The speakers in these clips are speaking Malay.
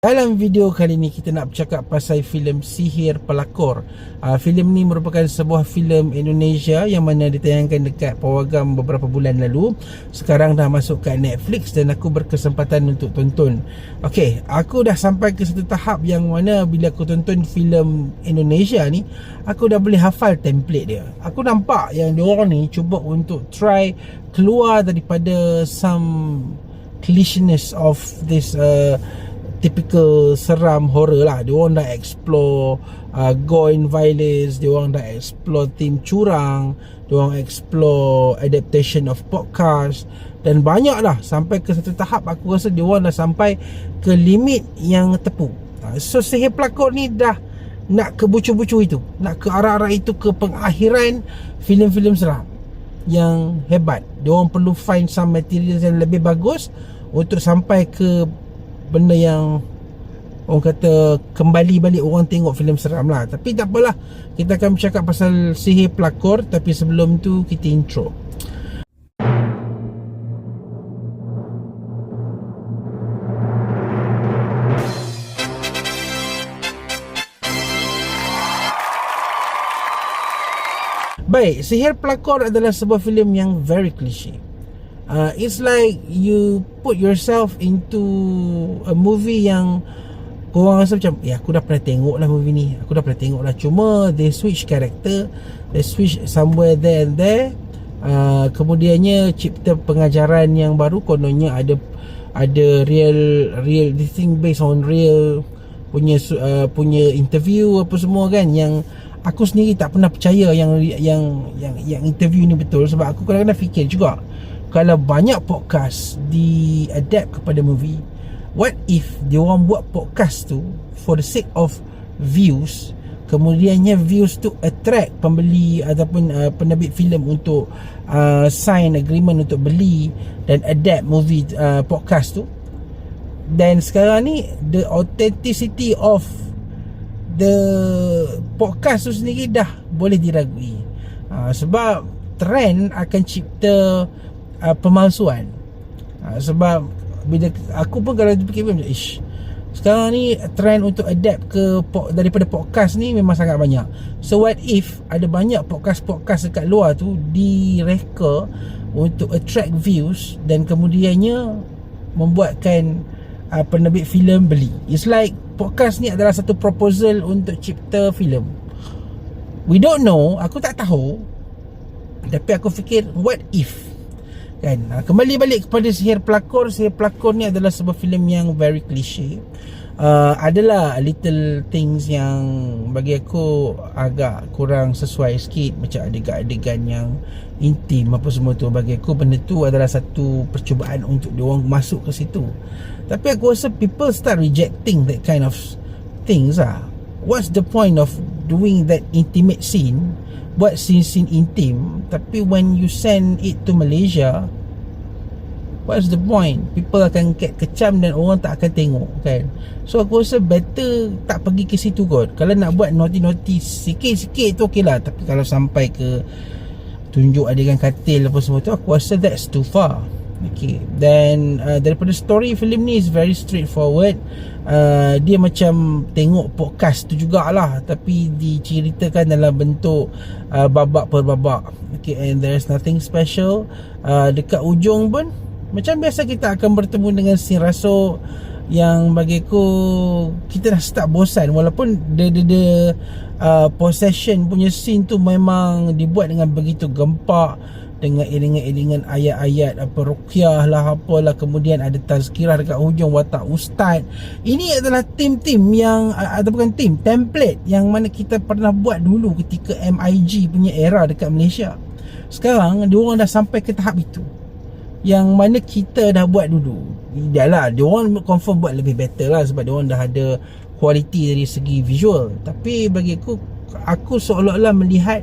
Dalam video kali ni kita nak bercakap pasal filem Sihir Pelakor. Filem ni merupakan sebuah filem Indonesia yang mana ditayangkan dekat Pawagam beberapa bulan lalu. Sekarang dah masuk kat Netflix dan aku berkesempatan untuk tonton. Okey, aku dah sampai ke satu tahap yang mana bila aku tonton filem Indonesia ni, aku dah boleh hafal template dia. Aku nampak yang diorang ni cuba untuk try keluar daripada some clichéness of this typical seram horror lah. Dia orang dah explore gore and violence, dia orang dah explore theme curang, dia orang explore adaptation of podcast dan banyak lah. Sampai ke satu tahap aku rasa dia orang dah sampai ke limit yang tepu. So Sihir Pelakor ni dah nak ke bucu-bucu itu, nak ke arah-arah itu, ke pengakhiran filem-filem seram yang hebat. Dia orang perlu find some materials yang lebih bagus untuk sampai ke benda yang orang kata kembali balik orang tengok filem seram lah. Tapi tak apalah, kita akan bercakap pasal Sihir Pelakor. Tapi sebelum tu kita intro. Baik, Sihir Pelakor adalah sebuah filem yang very cliche. It's like you put yourself into a movie yang korang rasa macam, aku dah pernah tengok lah movie ni, aku dah pernah tengok lah. Cuma they switch character, they switch somewhere there and there. Kemudiannya cipta pengajaran yang baru. Kononnya ada real this thing based on real punya interview apa semua kan, yang aku sendiri tak pernah percaya yang interview ni betul. Sebab aku kadang-kadang fikir juga, kalau banyak podcast di-adapt kepada movie, what if dia orang buat podcast tu for the sake of views, kemudiannya views tu attract pembeli ataupun penerbit filem untuk sign agreement untuk beli dan adapt movie podcast tu. Dan sekarang ni the authenticity of the podcast tu sendiri dah boleh diragui, sebab trend akan cipta pemalsuan. Sebab bila aku pun kalau fikir macam sekarang ni trend untuk adapt daripada podcast ni memang sangat banyak. So what if ada banyak podcast dekat luar tu direka untuk attract views dan kemudiannya membuatkan penerbit filem beli. It's like podcast ni adalah satu proposal untuk cipta filem. We don't know, aku tak tahu, tapi aku fikir what if kan. Kembali balik kepada Sihir Pelakor. Sihir Pelakor ni adalah sebuah filem yang very cliche. Adalah little things yang bagi aku agak kurang sesuai sikit, macam adegan-adegan yang intim apa semua tu. Bagi aku benda tu adalah satu percubaan untuk diorang masuk ke situ. Tapi aku rasa people start rejecting that kind of things lah. What's the point of doing that intimate scene, buat scene intim, tapi when you send it to Malaysia, what's the point? People akan kecam dan orang tak akan tengok kan. So aku rasa better tak pergi ke situ kot. Kalau nak buat naughty sikit-sikit tu okey lah, tapi kalau sampai ke tunjuk adegan katil apa semua tu, aku rasa that's too far. Okay. Dan daripada story filem ni is very straightforward. Dia macam tengok podcast tu jugalah, tapi diceritakan dalam bentuk babak per babak. Okay, and there's nothing special. Dekat ujung pun macam biasa kita akan bertemu dengan scene rasuk yang bagi aku kita dah start bosan. Walaupun the possession punya scene tu memang dibuat dengan begitu gempak, dengan iringan-iringan ayat-ayat apa ruqyah lah apalah, kemudian ada tazkirah dekat hujung watak ustaz. Ini adalah tim yang atau bukan template yang mana kita pernah buat dulu ketika MIG punya era dekat Malaysia. Sekarang diorang dah sampai ke tahap itu yang mana kita dah buat dulu. Dah lah, diorang confirm buat lebih better lah, sebab diorang dah ada kualiti dari segi visual. Tapi bagi aku seolah-olah melihat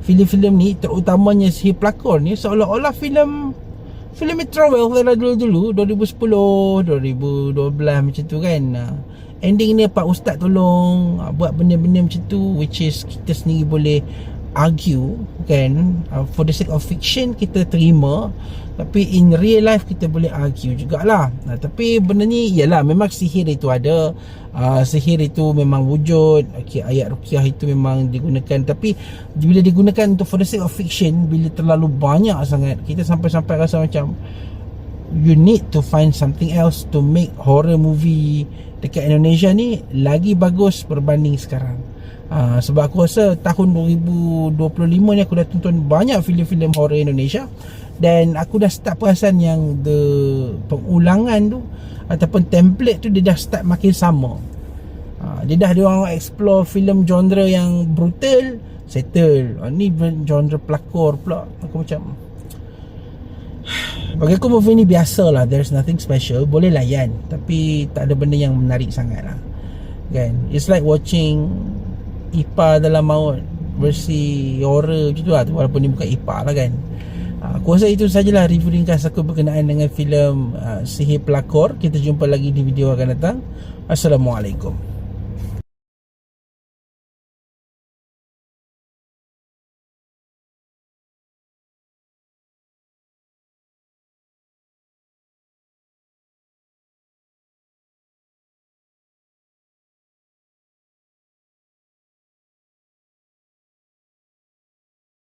filem-filem ni, terutamanya Sihir Pelakor ni, seolah-olah filem travel dari dulu-dulu 2010, 2012 macam tu kan. Ending ni Pak Ustaz tolong buat benda-benda macam tu, which is kita sendiri boleh argue kan, for the sake of fiction kita terima, tapi in real life kita boleh argue jugalah. Tapi benda ni ialah memang sihir itu ada, sihir itu memang wujud. Okay, ayat ruqyah itu memang digunakan, tapi bila digunakan untuk for the sake of fiction, bila terlalu banyak sangat, kita sampai-sampai rasa macam you need to find something else to make horror movie dekat Indonesia ni lagi bagus berbanding sekarang. Sebab aku rasa tahun 2025 ni aku dah tonton banyak filem-filem horror Indonesia, dan aku dah start perasan yang the pengulangan tu ataupun template tu dia dah start makin sama. Dia dah dia orang explore filem genre yang brutal, settle. Ni genre pelakor pula. Aku macam, bagi aku movie ni biasa lah, there's nothing special, boleh layan, tapi tak ada benda yang menarik sangat lah kan. It's like watching IPA dalam maut versi horror macam tu lah, walaupun ni bukan IPA lah kan. Aku rasa itu sajalah review ringkas aku berkenaan dengan filem Sihir Pelakor. Kita jumpa lagi di video akan datang. Assalamualaikum.